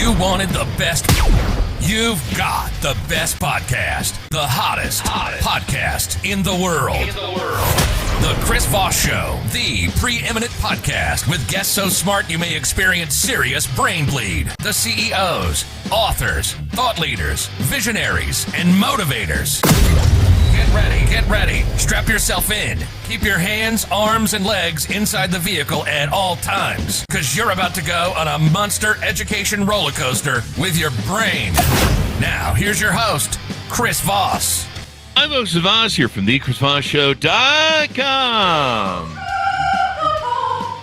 You wanted the best. You've got the best podcast. The hottest podcast in the world. The Chris Voss Show, the preeminent podcast with guests so smart you may experience serious brain bleed. The CEOs, authors, thought leaders, visionaries, and motivators. Get ready. Strap yourself in. Keep your hands, arms, and legs inside the vehicle at all times, because you're about to go on a monster education roller coaster with your brain. Now, here's your host, Chris Voss. I'm Chris Voss here from thechrisvossshow.com.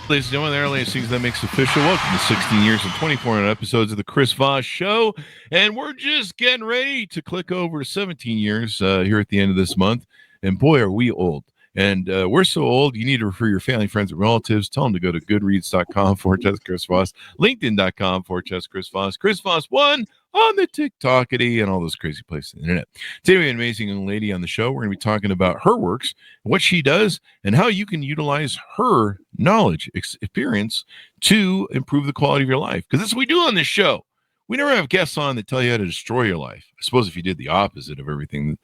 Ladies and gentlemen, the earliest things that makes official. Welcome to 16 years and 24 episodes of the Chris Voss Show. And we're just getting ready to click over to 17 years here at the end of this month. And boy, are we old. And we're so old, you need to refer your family, friends, and relatives. Tell them to go to goodreads.com/Chris Voss, linkedin.com/Chris Voss, Chris Voss 1 on the TikTokity and all those crazy places on the internet. Today we have an amazing young lady on the show. We're going to be talking about her works, what she does, and how you can utilize her knowledge, experience to improve the quality of your life. Because that's what we do on this show. We never have guests on that tell you how to destroy your life. I suppose if you did the opposite of everything,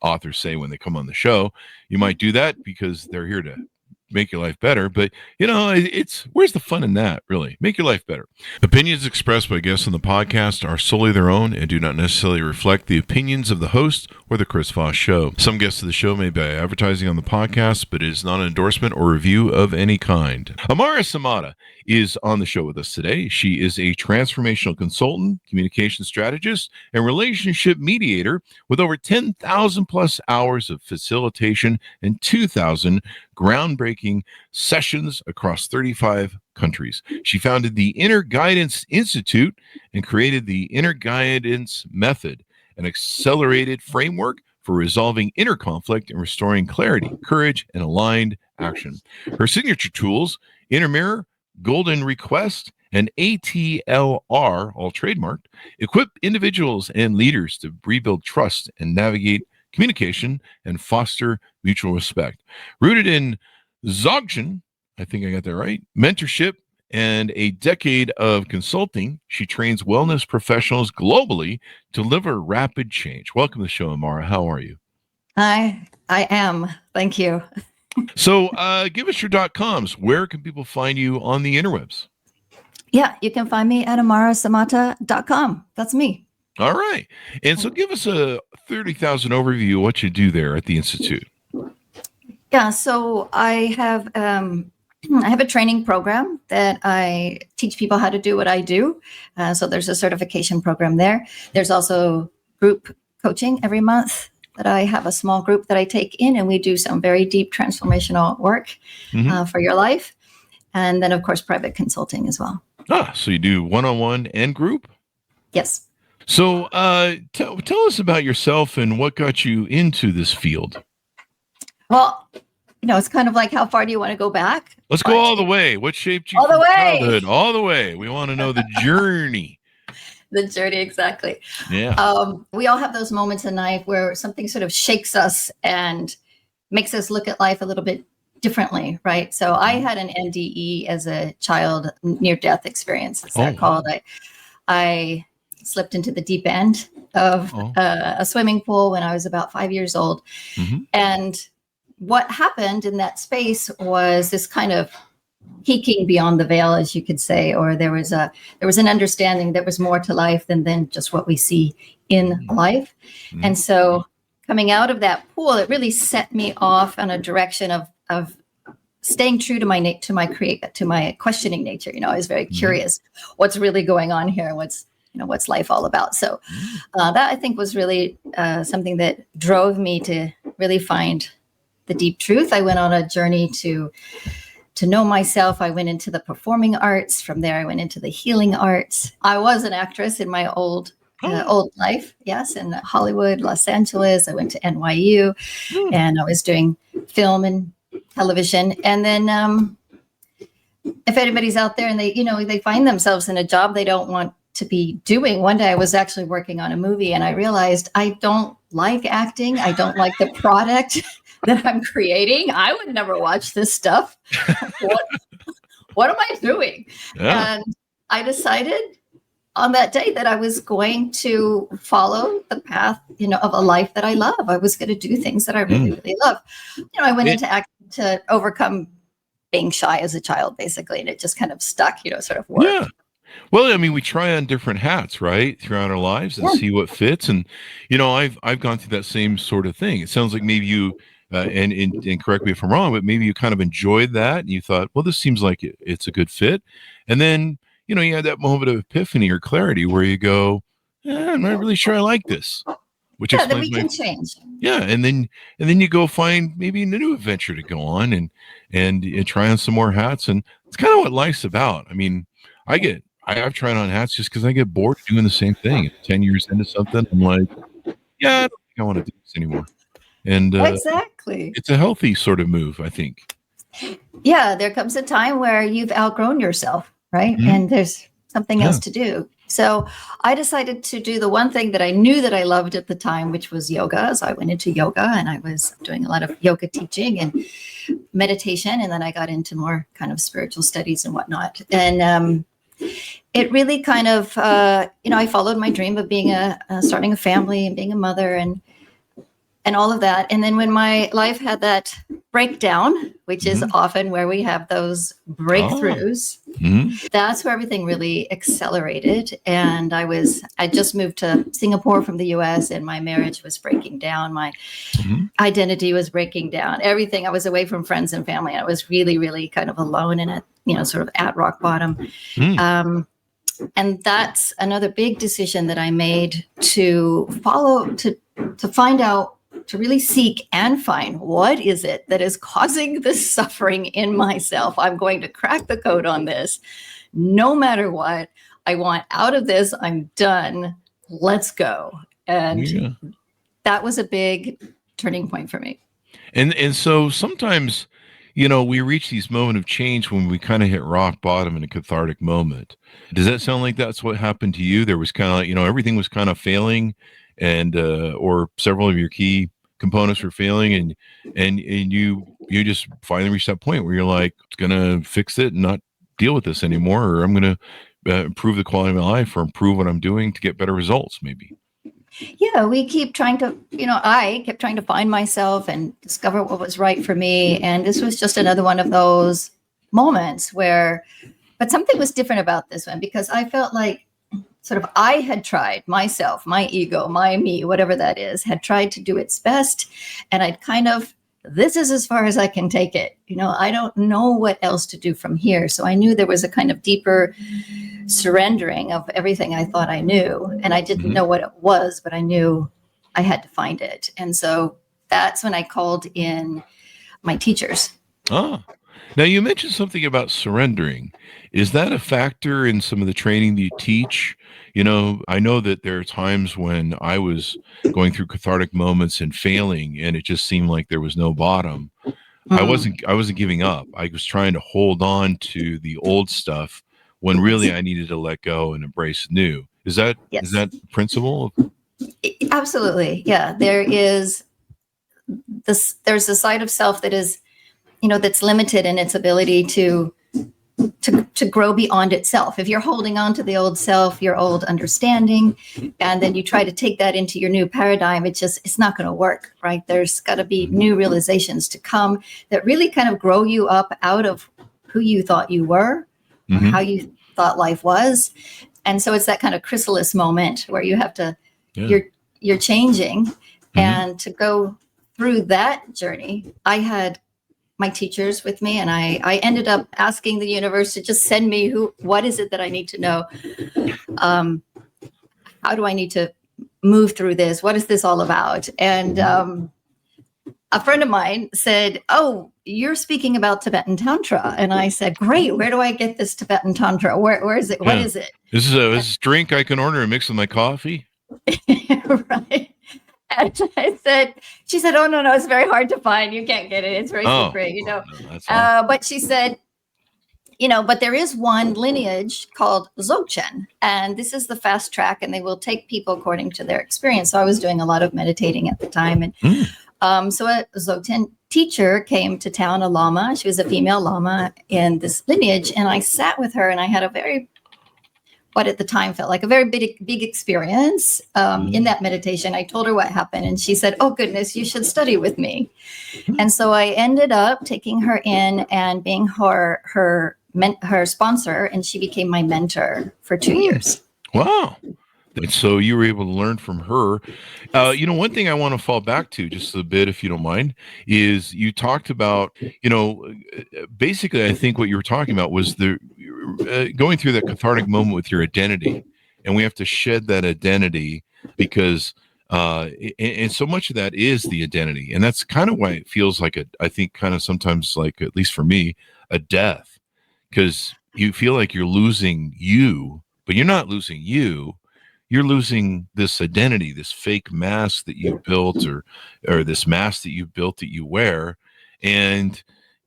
authors say when they come on the show, you might do that because they're here to make your life better. But it's where's the fun in that? Really make your life better. Opinions expressed by guests on the podcast are solely their own and do not necessarily reflect the opinions of the host or the Chris Voss Show. Some guests of the show may be advertising on the podcast, but it is not an endorsement or review of any kind. Amara Samata is on the show with us today. She is a transformational consultant, communication strategist, and relationship mediator with over 10,000 plus hours of facilitation and 2,000 groundbreaking sessions across 35 countries. She founded the Inner Guidance Institute and created the Inner Guidance Method, an accelerated framework for resolving inner conflict and restoring clarity, courage, and aligned action. Her signature tools, Inner Mirror, Golden Request, and ATLR, all trademarked, equip individuals and leaders to rebuild trust and navigate communication and foster mutual respect. Rooted in Dzogchen, I think I got that right, mentorship, and a decade of consulting, she trains wellness professionals globally to deliver rapid change. Welcome to the show, Amara. How are you? I am. Thank you. So give us your .coms. Where can people find you on the interwebs? Yeah, you can find me at amarasamata.com. That's me. All right. And so give us a 30,000 overview of what you do there at the Institute. Yeah, so I have a training program that I teach people how to do what I do. So there's a certification program there. There's also group coaching every month that I have a small group that I take in, and we do some very deep transformational work for your life. And then, of course, private consulting as well. So you do one-on-one and group? Yes. So tell us about yourself and what got you into this field. Well, it's kind of like, how far do you want to go back? Let's go all the way. What shaped you all from the way? Childhood? All the way. We want to know the journey. The journey, exactly. Yeah. We all have those moments in life where something sort of shakes us and makes us look at life a little bit differently, right? So I had an NDE as a child, near-death experience. It's called. I slipped into the deep end of a swimming pool when I was about 5 years old. And what happened in that space was this kind of peeking beyond the veil, as you could say, or there was an understanding there was more to life than just what we see in life. And so coming out of that pool, it really set me off on a direction of staying true to my questioning nature. I was very curious, what's really going on here? What's life all about? So that, I think, was really something that drove me to really find the deep truth. I went on a journey to know myself. I went into the performing arts. From there, I went into the healing arts. I was an actress in my old life. Yes. In Hollywood, Los Angeles. I went to NYU and I was doing film and television. And then if anybody's out there and they find themselves in a job they don't want to be doing. One day I was actually working on a movie and I realized I don't like acting. I don't like the product that I'm creating. I would never watch this stuff. What am I doing? Yeah. And I decided on that day that I was going to follow the path, of a life that I love. I was going to do things that I really, really love. I went into acting to overcome being shy as a child, basically, and it just kind of stuck, sort of worked. Yeah. Well, I mean, we try on different hats, right, throughout our lives and see what fits. And, I've gone through that same sort of thing. It sounds like maybe you, and correct me if I'm wrong, but maybe you kind of enjoyed that and you thought, well, this seems like it's a good fit. And then, you had that moment of epiphany or clarity where you go, I'm not really sure I like this. Which then we can change. Yeah, and then you go find maybe a new adventure to go on and try on some more hats. And it's kind of what life's about. I mean, I've tried on hats just because I get bored doing the same thing. 10 years into something, I'm like, yeah, I don't think I want to do this anymore. And exactly, it's a healthy sort of move, I think. Yeah, there comes a time where you've outgrown yourself, right? Mm-hmm. And there's something else to do. So I decided to do the one thing that I knew that I loved at the time, which was yoga. So I went into yoga and I was doing a lot of yoga teaching and meditation. And then I got into more kind of spiritual studies and whatnot. And it really kind of, I followed my dream of being starting a family and being a mother and all of that. And then when my life had that breakdown, which is often where we have those breakthroughs, that's where everything really accelerated. And I just moved to Singapore from the US and my marriage was breaking down. My identity was breaking down. Everything. I was away from friends and family. I was really, really kind of alone and sort of at rock bottom. And that's another big decision that I made to find out, to really seek and find what is it that is causing this suffering in myself. I'm going to crack the code on this no matter what. I want out of this. I'm done. Let's go. And that was a big turning point for me. And so sometimes, we reach these moments of change when we kind of hit rock bottom in a cathartic moment. Does that sound like that's what happened to you? There was kind of like, everything was kind of failing and, or several of your key components were failing and you just finally reached that point where you're like, I'm going to fix it and not deal with this anymore, or I'm going to improve the quality of my life or improve what I'm doing to get better results maybe. Yeah, we keep trying to, I kept trying to find myself and discover what was right for me. And this was just another one of those moments but something was different about this one because I felt like sort of I had tried myself, my ego, my me, whatever that is, had tried to do its best. And I'd this is as far as I can take it. I don't know what else to do from here. So I knew there was a kind of deeper surrendering of everything I thought I knew. And I didn't know what it was, but I knew I had to find it. And so that's when I called in my teachers. Oh, now you mentioned something about surrendering. Is that a factor in some of the training that you teach? I know that there are times when I was going through cathartic moments and failing, and it just seemed like there was no bottom. I wasn't giving up. I was trying to hold on to the old stuff when really I needed to let go and embrace new. Is that the principle? Absolutely. Yeah. There's a side of self that is, that's limited in its ability to grow beyond itself. If you're holding on to the old self, your old understanding, and then you try to take that into your new paradigm, it's not going to work, right? There's got to be new realizations to come that really kind of grow you up out of who you thought you were, or how you thought life was. And so it's that kind of chrysalis moment where you have to, you're changing. And to go through that journey, I had my teachers with me, and I ended up asking the universe to just send me what is it that I need to know? How do I need to move through this? What is this all about? And a friend of mine said, "Oh, you're speaking about Tibetan Tantra." And I said, "Great, where do I get this Tibetan Tantra? Where is it? What is it?" This is a drink I can order and mix with my coffee. Right. And she said, "Oh, no, it's very hard to find. You can't get it. It's very secret, But she said, but there is one lineage called Dzogchen, and this is the fast track, and they will take people according to their experience. So I was doing a lot of meditating at the time. And so a Dzogchen teacher came to town, a lama. She was a female lama in this lineage. And I sat with her and I had a very what at the time felt like a very big experience. In that meditation, I told her what happened, and she said, "Oh goodness, you should study with me." And so I ended up taking her in and being her sponsor, and she became my mentor for 2 years. Wow. And so you were able to learn from her. One thing I want to fall back to just a bit, if you don't mind, is you talked about, basically, I think what you were talking about was the going through that cathartic moment with your identity. And we have to shed that identity because, and so much of that is the identity. And that's kind of why it feels like I think kind of sometimes like, at least for me, a death, because you feel like you're losing you, but you're not losing you. You're losing this identity, this fake mask that you built or this mask that you built that you wear, and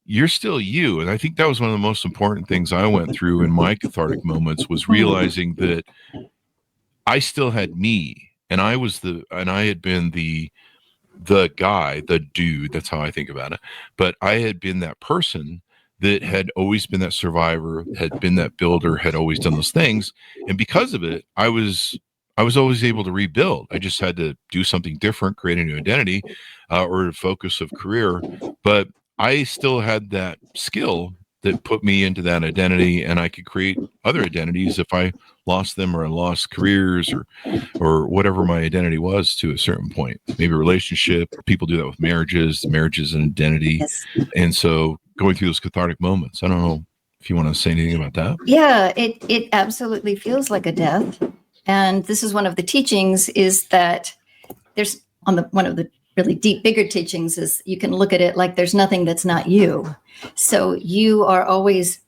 you're still you. And I think that was one of the most important things I went through in my cathartic moments, was realizing that I still had me, and I had been the guy, the dude, that's how I think about it. But I had been that person that had always been that survivor, had been that builder, had always done those things. And because of it, I was always able to rebuild. I just had to do something different, create a new identity, or a focus of career. But I still had that skill that put me into that identity, and I could create other identities if I lost them, or I lost careers, or whatever my identity was to a certain point. Maybe a relationship. People do that with marriages. Marriage is an identity. Yes. And so going through those cathartic moments, I don't know if you want to say anything about that. Yeah, it absolutely feels like a death. And this is one of the teachings, is that there's one of the really deep, bigger teachings is you can look at it like there's nothing that's not you. So you are always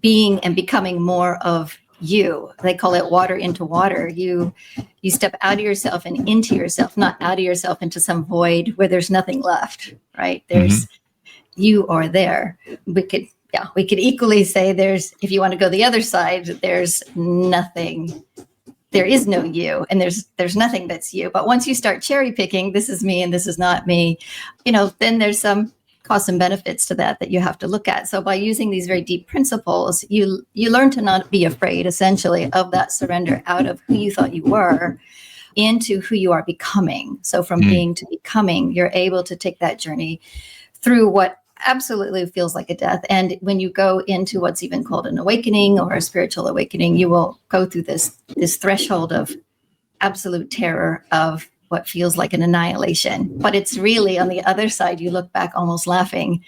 being and becoming more of you. They call it water into water. You step out of yourself and into yourself, not out of yourself into some void where there's nothing left, right? You are there. We could equally say if you want to go the other side, there's nothing. There is no you, and there's nothing that's you. But once you start cherry picking, this is me and this is not me, then there's some costs and benefits to that you have to look at. So by using these very deep principles, you learn to not be afraid, essentially, of that surrender out of who you thought you were into who you are becoming. So from being to becoming, you're able to take that journey through what absolutely feels like a death. And when you go into what's even called an awakening or a spiritual awakening, you will go through this threshold of absolute terror of what feels like an annihilation. But it's really on the other side, you look back almost laughing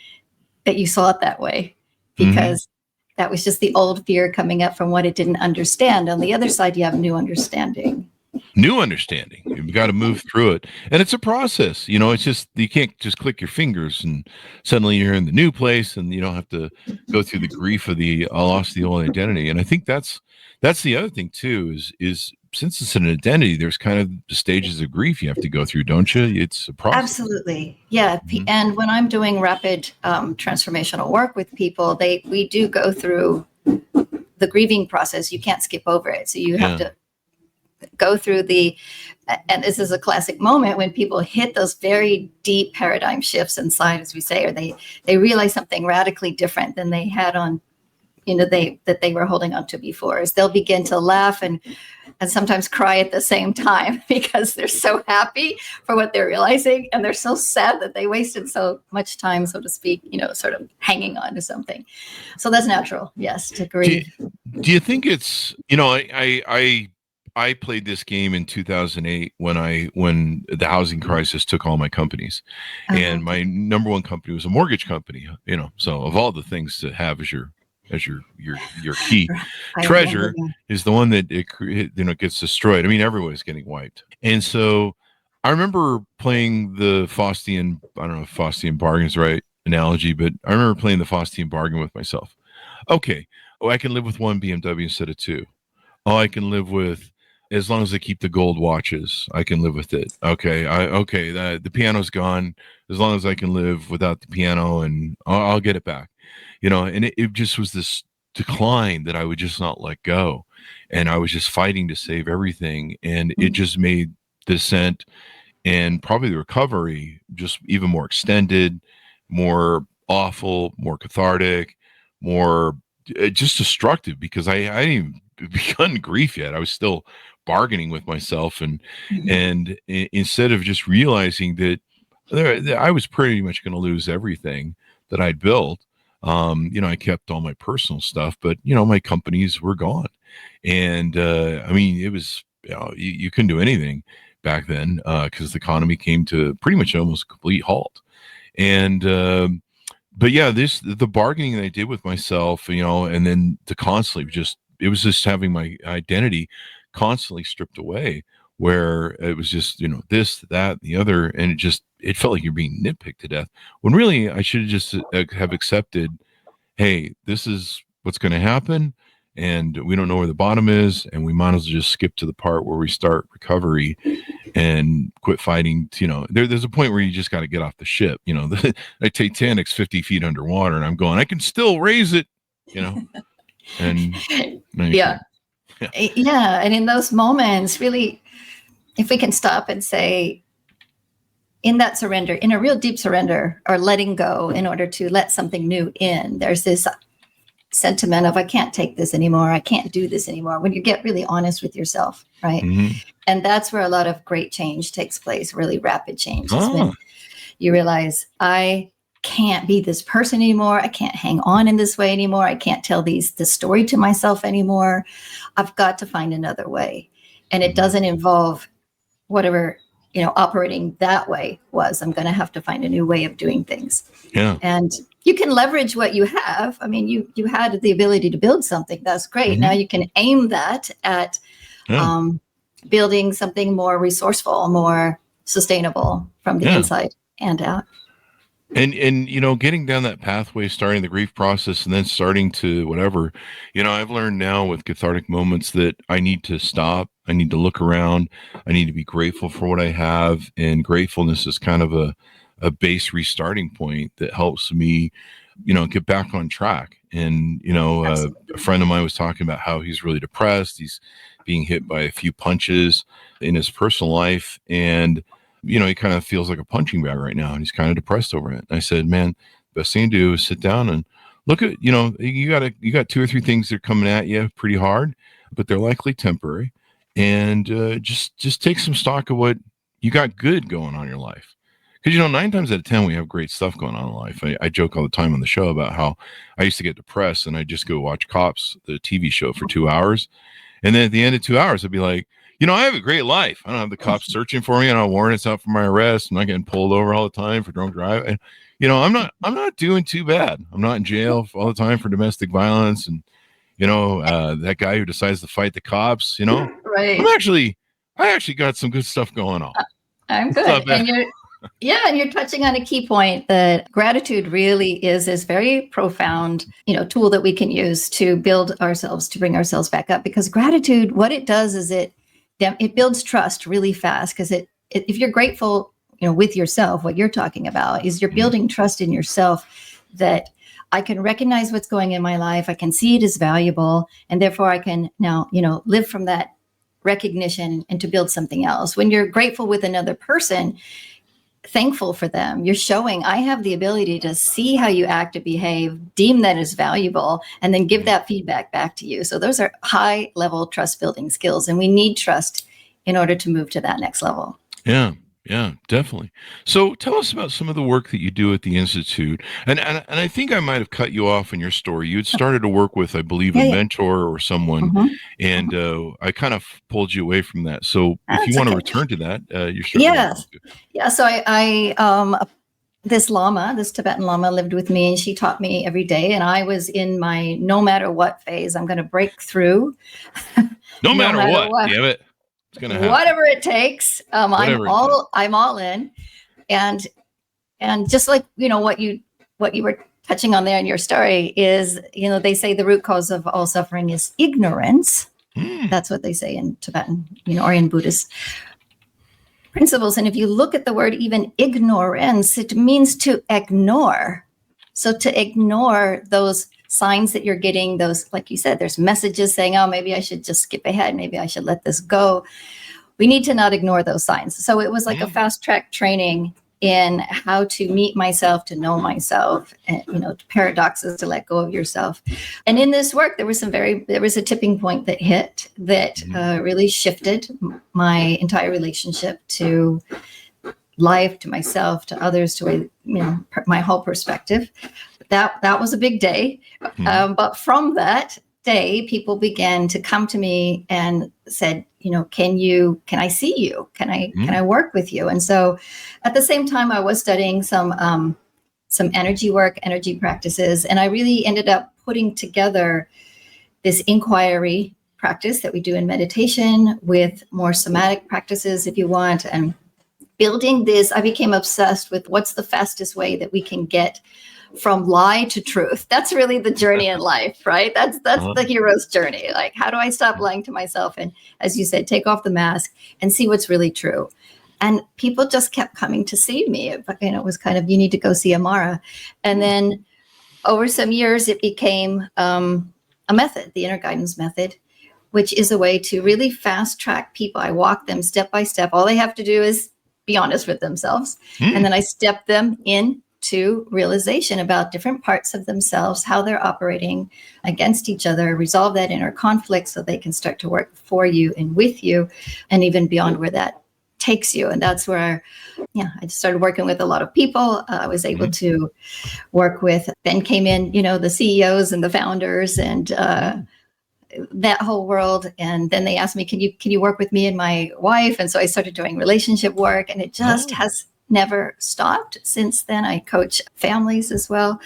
that you saw it that way, because that was just the old fear coming up from what it didn't understand. On the other side, you have new understanding. You've got to move through it, and it's a process. It's just, you can't just click your fingers and suddenly you're in the new place, and you don't have to go through the grief of I lost the old identity. And I think that's the other thing too, is since it's an identity, there's kind of the stages of grief you have to go through, don't you? It's a process. Absolutely. Yeah. And when I'm doing rapid transformational work with people, we do go through the grieving process. You can't skip over it. So you have to go through and this is a classic moment when people hit those very deep paradigm shifts inside, as we say, or they realize something radically different than they had that they were holding on to before. Is they'll begin to laugh and sometimes cry at the same time, because they're so happy for what they're realizing, and they're so sad that they wasted so much time, so to speak, sort of hanging on to something. So that's natural, yes, to grieve. Do you think it's, I played this game in 2008 when the housing crisis took all my companies, and my number one company was a mortgage company. So of all the things to have as your key treasure is the one that gets destroyed. I mean, everybody's getting wiped, and so I remember playing the Faustian. I don't know if Faustian bargain is the right analogy, but I remember playing the Faustian bargain with myself. Okay, I can live with one BMW instead of two. I can live with, as long as I keep the gold watches, I can live with it. Okay. The piano's gone. As long as I can live without the piano, and I'll get it back, and it just was this decline that I would just not let go. And I was just fighting to save everything. And it just made the descent and probably the recovery just even more extended, more awful, more cathartic, more just destructive, because I didn't even begun grief yet. I was still bargaining with myself, and Mhm. instead of just realizing that I was pretty much going to lose everything that I'd built. I kept all my personal stuff, but my companies were gone. And I mean, it was, you couldn't do anything back then because the economy came to pretty much almost complete halt. And but yeah, the bargaining that I did with myself, and then to constantly it was just having my identity constantly stripped away, where it was just this, that, the other, and it felt like you're being nitpicked to death. When really I should have just have accepted, hey, this is what's going to happen, and we don't know where the bottom is, and we might as well just skip to the part where we start recovery and quit fighting. There's a point where you just got to get off the ship. The Titanic's 50 feet underwater, and I'm going, I can still raise it, and no, you Yeah. can't. Yeah. And in those moments, really, if we can stop and say, in that surrender, in a real deep surrender or letting go in order to let something new in, there's this sentiment of, I can't take this anymore. I can't do this anymore. When you get really honest with yourself, right? Mhm. And that's where a lot of great change takes place, really rapid change. Is Ah. when you realize, I can't be this person anymore. I can't hang on in this way anymore. I can't tell this story to myself anymore. I've got to find another way. And it doesn't involve whatever, operating that way was. I'm going to have to find a new way of doing things. Yeah. And you can leverage what you have. I mean, you had the ability to build something. That's great. Mhm. Now you can aim that at Yeah. building something more resourceful, more sustainable from the Yeah. inside and out. And getting down that pathway, starting the grief process, and then starting to whatever, I've learned now with cathartic moments that I need to stop. I need to look around. I need to be grateful for what I have. And gratefulness is kind of a base restarting point that helps me, get back on track. And, a friend of mine was talking about how he's really depressed. He's being hit by a few punches in his personal life. And he kind of feels like a punching bag right now, and he's kind of depressed over it. And I said, man, best thing to do is sit down and look at, you got 2 or 3 things that are coming at you pretty hard, but they're likely temporary. And just take some stock of what you got good going on in your life. Because, 9 times out of 10, we have great stuff going on in life. I joke all the time on the show about how I used to get depressed and I just go watch Cops, the TV show, for 2 hours. And then at the end of 2 hours, I'd be like, I have a great life. I don't have the cops searching for me. I don't have warrants out for my arrest. I'm not getting pulled over all the time for drunk driving. And, I'm not doing too bad. I'm not in jail all the time for domestic violence. And, that guy who decides to fight the cops, Right. I actually got some good stuff going on. I'm It's not good. bad. And you're touching on a key point that gratitude really is this very profound, tool that we can use to build ourselves, to bring ourselves back up. Because gratitude, what it does is it builds trust really fast. Because if you're grateful, with yourself, what you're talking about is you're building trust in yourself that I can recognize what's going in my life. I can see it as valuable. And therefore I can now, live from that recognition and to build something else. When you're grateful with another person, thankful for them, you're showing I have the ability to see how you act and behave, deem that as valuable, and then give that feedback back to you. So those are high level trust building skills, and we need trust in order to move to that next level. Yeah, definitely. So tell us about some of the work that you do at the Institute. And I think I might have cut you off in your story. You had started to work with, I believe, a mentor or someone, and I kind of pulled you away from that. So if you want to return to that, you're certainly welcome to. Yeah. So I this Tibetan Lama lived with me, and she taught me every day. And I was in my no matter what phase. I'm going to break through. No matter what. Damn it. It's gonna happen. Whatever it takes. I'm all in. And just like, what you were touching on there in your story is, they say the root cause of all suffering is ignorance. That's what they say in Tibetan, or in Buddhist principles. And if you look at the word even ignorance, it means to ignore. So to ignore those signs that you're getting, those, like you said, there's messages saying, oh, maybe I should just skip ahead. Maybe I should let this go. We need to not ignore those signs. So it was like a fast track training in how to meet myself, to know myself, and, paradoxes to let go of yourself. And in this work, there was a tipping point that hit that really shifted my entire relationship to life, to myself, to others, to my whole perspective. That was a big day. But from that day, people began to come to me and said, can I see you? Can I work with you? And so at the same time, I was studying some energy work, energy practices, and I really ended up putting together this inquiry practice that we do in meditation with more somatic practices, if you want, and building this. I became obsessed with what's the fastest way that we can get from lie to truth. That's really the journey in life, right? That's the hero's journey. Like, how do I stop lying to myself? And as you said, take off the mask and see what's really true. And people just kept coming to see me. It was kind of, you need to go see Amara. And then over some years, it became a method, the inner guidance method, which is a way to really fast track people. I walk them step by step. All they have to do is be honest with themselves. And then I step them into realization about different parts of themselves, how they're operating against each other, resolve that inner conflict so they can start to work for you and with you, and even beyond where that takes you. And that's where I started working with a lot of people. I was able to work with, then came in, the CEOs and the founders and that whole world. And then they asked me, can you work with me and my wife? And so I started doing relationship work, and it just has never stopped since then. I coach families as well.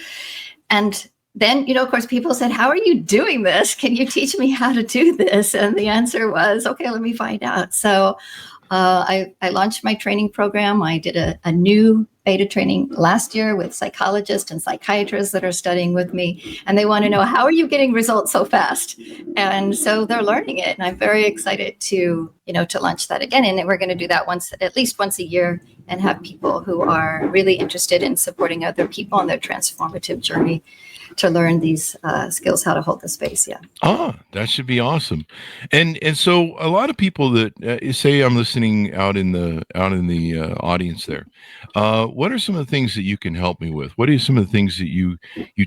And then, of course, people said, how are you doing this? Can you teach me how to do this? And the answer was, okay, let me find out. So I launched my training program. I did a new beta training last year with psychologists and psychiatrists that are studying with me. And they want to know, how are you getting results so fast? And so they're learning it. And I'm very excited to launch that again. And we're going to do that at least once a year, and have people who are really interested in supporting other people on their transformative journey to learn these skills, how to hold the space. Yeah. That should be awesome. And so a lot of people that say I'm listening out in the audience there, what are some of the things that you can help me with? What are some of the things that you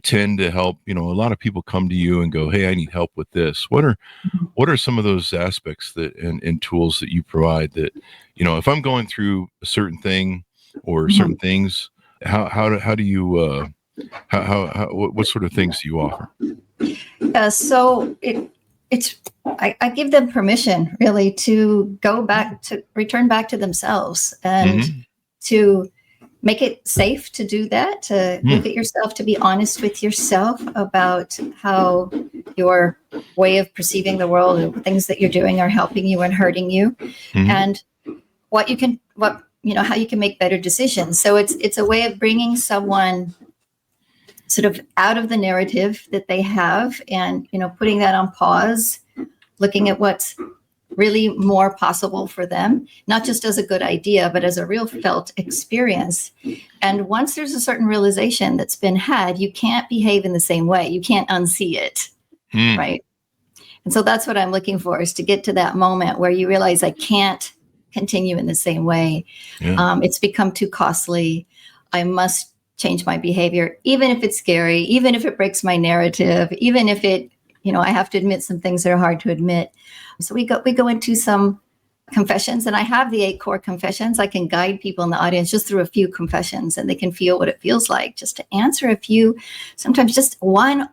tend to help? A lot of people come to you and go, hey, I need help with this. What are some of those aspects and tools that you provide that, if I'm going through a certain thing or certain things, how do you, what sort of things do you offer? So I give them permission really to return back to themselves, and to make it safe to do that, to look at yourself, to be honest with yourself about how your way of perceiving the world and things that you're doing are helping you and hurting you, and how you can make better decisions. So it's a way of bringing someone sort of out of the narrative that they have, and putting that on pause, looking at what's really more possible for them, not just as a good idea, but as a real felt experience. And once there's a certain realization that's been had, you can't behave in the same way. You can't unsee it, right? And so that's what I'm looking for, is to get to that moment where you realize, I can't continue in the same way. It's become too costly. I must change my behavior, even if it's scary, even if it breaks my narrative, even if it, I have to admit some things that are hard to admit. So we go into some confessions, and I have the 8 core confessions. I can guide people in the audience just through a few confessions, and they can feel what it feels like just to answer a few, sometimes just one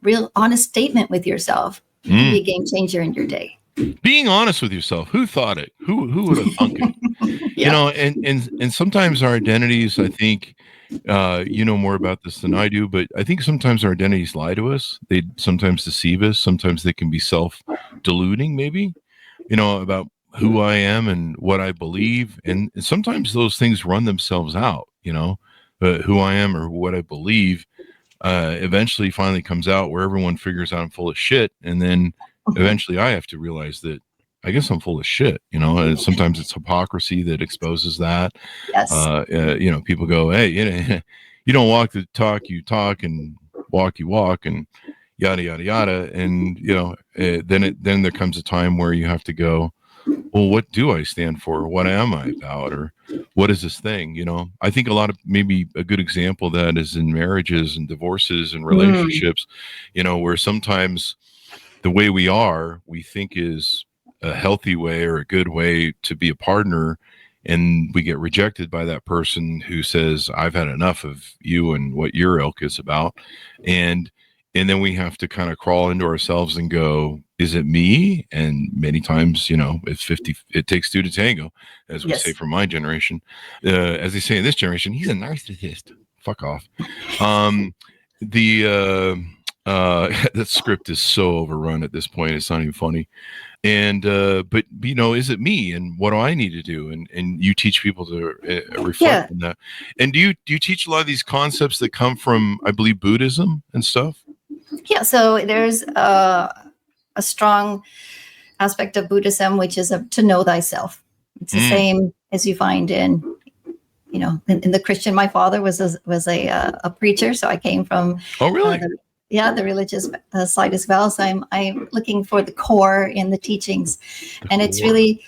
real honest statement with yourself can be a game changer in your day. Being honest with yourself. Who thought it? Who would have thunk it? And sometimes our identities, I think, you know more about this than I do, but I think sometimes our identities lie to us. They sometimes deceive us. Sometimes they can be self-deluding, maybe, about who I am and what I believe. And sometimes those things run themselves out, but who I am or what I believe eventually finally comes out, where everyone figures out I'm full of shit. And then eventually I have to realize that I guess I'm full of shit, and sometimes it's hypocrisy that exposes that. Yes. People go, hey, you don't walk the talk, you talk, and walk you walk, and yada, yada, yada. And, then there comes a time where you have to go, well, what do I stand for? What am I about? Or what is this thing? I think maybe a good example of that is in marriages and divorces and relationships, where sometimes the way we think is a healthy way or a good way to be a partner, and we get rejected by that person who says, I've had enough of you and what your ilk is about. And then we have to kind of crawl into ourselves and go, is it me? And many times, it takes two to tango, as we say from my generation. As they say in this generation, he's a narcissist. Fuck off. The script is so overrun at this point. It's not even funny. And, but is it me, and what do I need to do? And you teach people to reflect on that. And do you teach a lot of these concepts that come from, I believe, Buddhism and stuff? Yeah. So there's a strong aspect of Buddhism, which is to know thyself. It's the same as you find in the Christian. My father was a preacher, so I came from. Oh, really? The religious side as well. So I'm looking for the core in the teachings, and it's really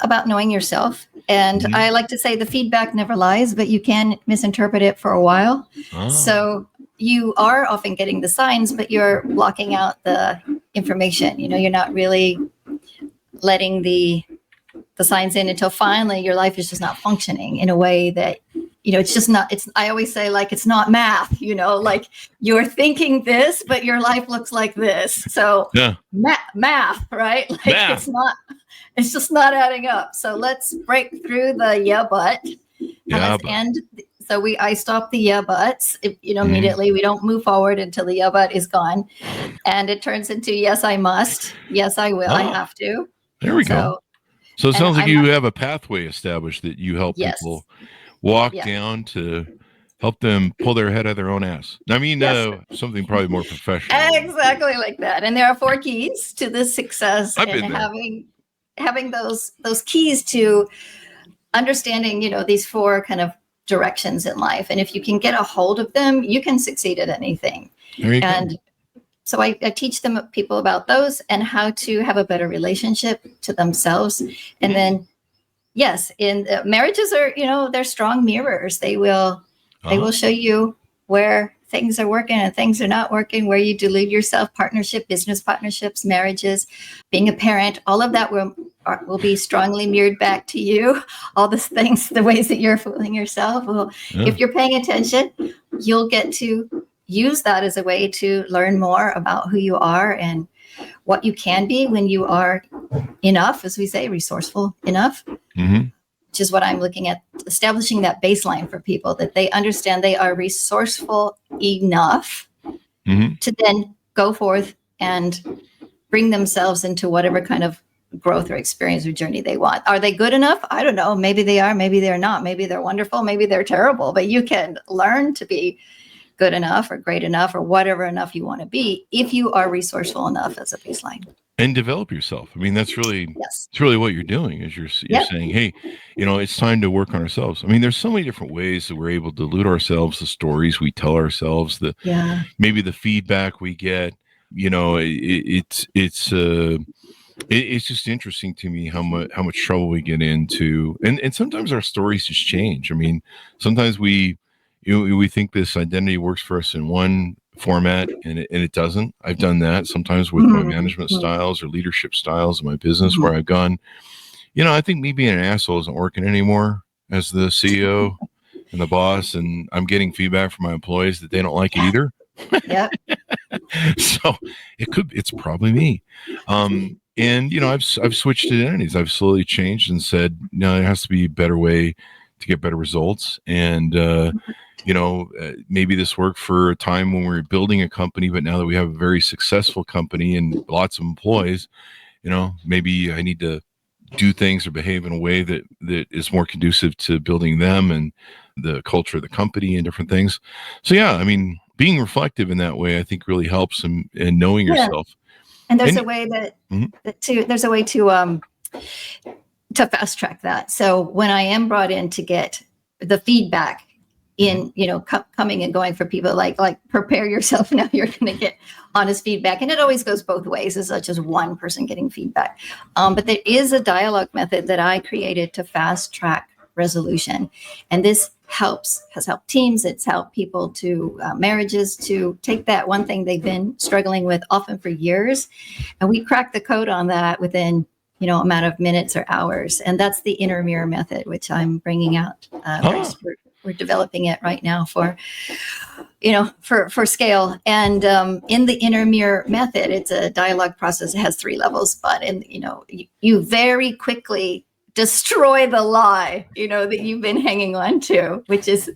about knowing yourself. And I like to say the feedback never lies, but you can misinterpret it for a while. Oh. So you are often getting the signs, but you're blocking out the information. You're not really letting the signs in until finally your life is just not functioning in a way that it's just not, I always say, like, it's not math, like you're thinking this, but your life looks like this. So math, right? Like math. It's just not adding up. So let's break through the but. And so I stop the buts, immediately. We don't move forward until the but is gone. And it turns into, yes, I must. Yes, I will. I have to. There we go. So it sounds like you have a pathway established that you help people walk down to help them pull their head out of their own ass. I mean, something probably more professional. Exactly like that. And there are 4 keys to this success, and having those keys to understanding, these 4 kind of directions in life. And if you can get a hold of them, you can succeed at anything. And so I teach people about those and how to have a better relationship to themselves. And then, yes, in marriages are, they're strong mirrors. They will show you where things are working and things are not working, where you delude yourself, business partnerships, marriages, being a parent, all of that will be strongly mirrored back to you. All the things, the ways that you're fooling yourself. Well, if you're paying attention, you'll get to use that as a way to learn more about who you are and what you can be when you are enough, as we say, resourceful enough, which is what I'm looking at, establishing that baseline for people, that they understand they are resourceful enough to then go forth and bring themselves into whatever kind of growth or experience or journey they want. Are they good enough? I don't know. Maybe they are. Maybe they're not. Maybe they're wonderful. Maybe they're terrible. But you can learn to be good enough or great enough or whatever enough you want to be if you are resourceful enough as a baseline. And develop yourself. I mean, that's really, it's really what you're doing is you're saying, hey, it's time to work on ourselves. I mean, there's so many different ways that we're able to delude ourselves, the stories we tell ourselves, maybe the feedback we get, it's just interesting to me how much trouble we get into. And sometimes our stories just change. I mean, sometimes we think this identity works for us in one format and it doesn't. I've done that sometimes with my management styles or leadership styles in my business where I've gone, I think me being an asshole isn't working anymore as the CEO and the boss, and I'm getting feedback from my employees that they don't like it either. So it's probably me. And I've switched identities. I've slowly changed and said, no, there has to be a better way to get better results. And maybe this worked for a time when we were building a company, but now that we have a very successful company and lots of employees, maybe I need to do things or behave in a way that is more conducive to building them and the culture of the company and different things. So being reflective in that way, I think really helps in knowing yourself. And there's a way there's a way to fast track that. So when I am brought in to get the feedback in, coming and going for people, like prepare yourself. Now you're going to get honest feedback. And it always goes both ways. It's not just one person getting feedback. But there is a dialogue method that I created to fast track resolution. And this has helped teams. It's helped people to marriages to take that one thing they've been struggling with often for years. And we crack the code on that within, a matter of minutes or hours. And that's the inner mirror method, which I'm bringing out. We're developing it right now for scale. And in the inner mirror method, it's a dialogue process. It has 3 levels, but you very quickly destroy the lie, that you've been hanging on to, which is,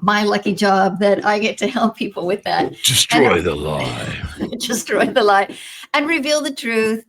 my lucky job that I get to help people with that. Destroy the lie. Destroy the lie and reveal the truth.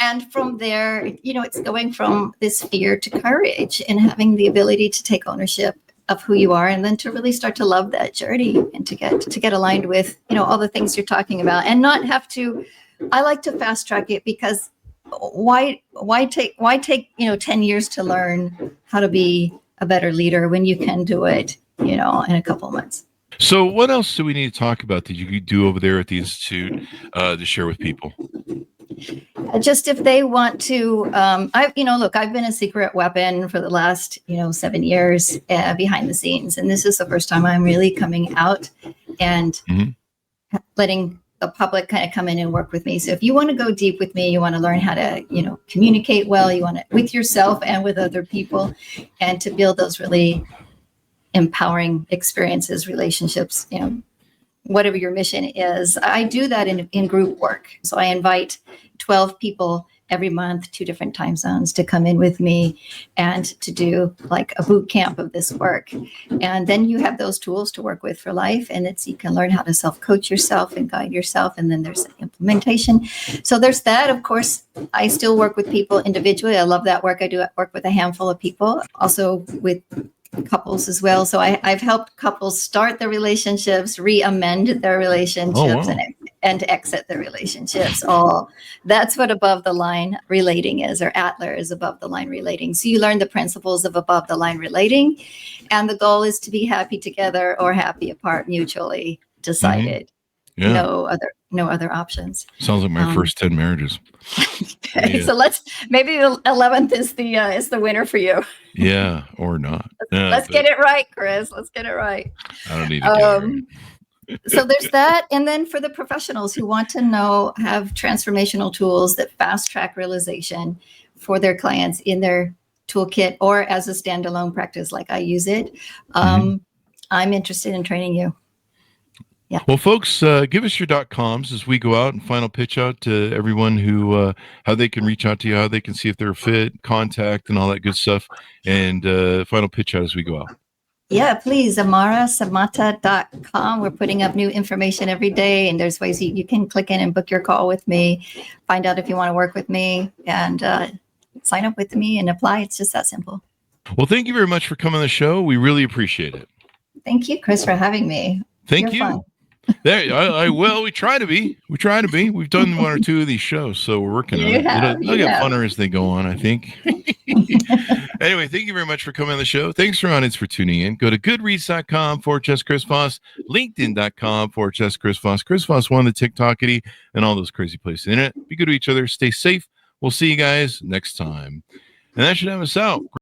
And from there, it's going from this fear to courage and having the ability to take ownership of who you are, and then to really start to love that journey and to get aligned with, all the things you're talking about, and not have to. I like to fast track it, because why take 10 years to learn how to be a better leader when you can do it, in a couple of months. So what else do we need to talk about that you do over there at the Institute to share with people? Just if they want to, I've been a secret weapon for the last, 7 years behind the scenes. And this is the first time I'm really coming out and letting the public kind of come in and work with me. So if you want to go deep with me, you want to learn how to, communicate well, you want to with yourself and with other people, and to build those really empowering experiences, relationships, whatever your mission is. I do that in group work. So I invite 12 people every month, 2 different time zones, to come in with me and to do like a boot camp of this work. And then you have those tools to work with for life. And you can learn how to self-coach yourself and guide yourself. And then there's implementation. So there's that. Of course, I still work with people individually. I love that work. I do work with a handful of people, also with couples as well. So I've helped couples start their relationships, re-amend their relationships, and exit their relationships. That's what above the line relating is, or Adler is above the line relating. So you learn the principles of above the line relating, and the goal is to be happy together or happy apart, mutually decided. Yeah. No other options. Sounds like my first 10 marriages. Okay, so maybe the 11th is the winner for you. Yeah, or not. Let's get it right, Chris. Let's get it right. I don't need to get it right. So there's that. And then for the professionals who want to have transformational tools that fast track realization for their clients in their toolkit or as a standalone practice, like I use it, I'm interested in training you. Yeah. Well, folks, give us your .coms as we go out and final pitch out to everyone who how they can reach out to you, how they can see if they're fit, contact, and all that good stuff. And final pitch out as we go out. Yeah, please, Amara, Samata.com. We're putting up new information every day, and there's ways you can click in and book your call with me, find out if you want to work with me, and sign up with me and apply. It's just that simple. Well, thank you very much for coming on the show. We really appreciate it. Thank you, Chris, for having me. Thank you. Fun. Well, we try to be. We've done 1 or 2 of these shows, so we're working on it. They'll get funner as they go on, I think. Anyway, thank you very much for coming on the show. Thanks for audience for tuning in. Go to goodreads.com/Chris Voss, LinkedIn.com/Chris Voss, Chris Voss 1, the TikTokity, and all those crazy places. Internet. Be good to each other. Stay safe. We'll see you guys next time. And that should have us out.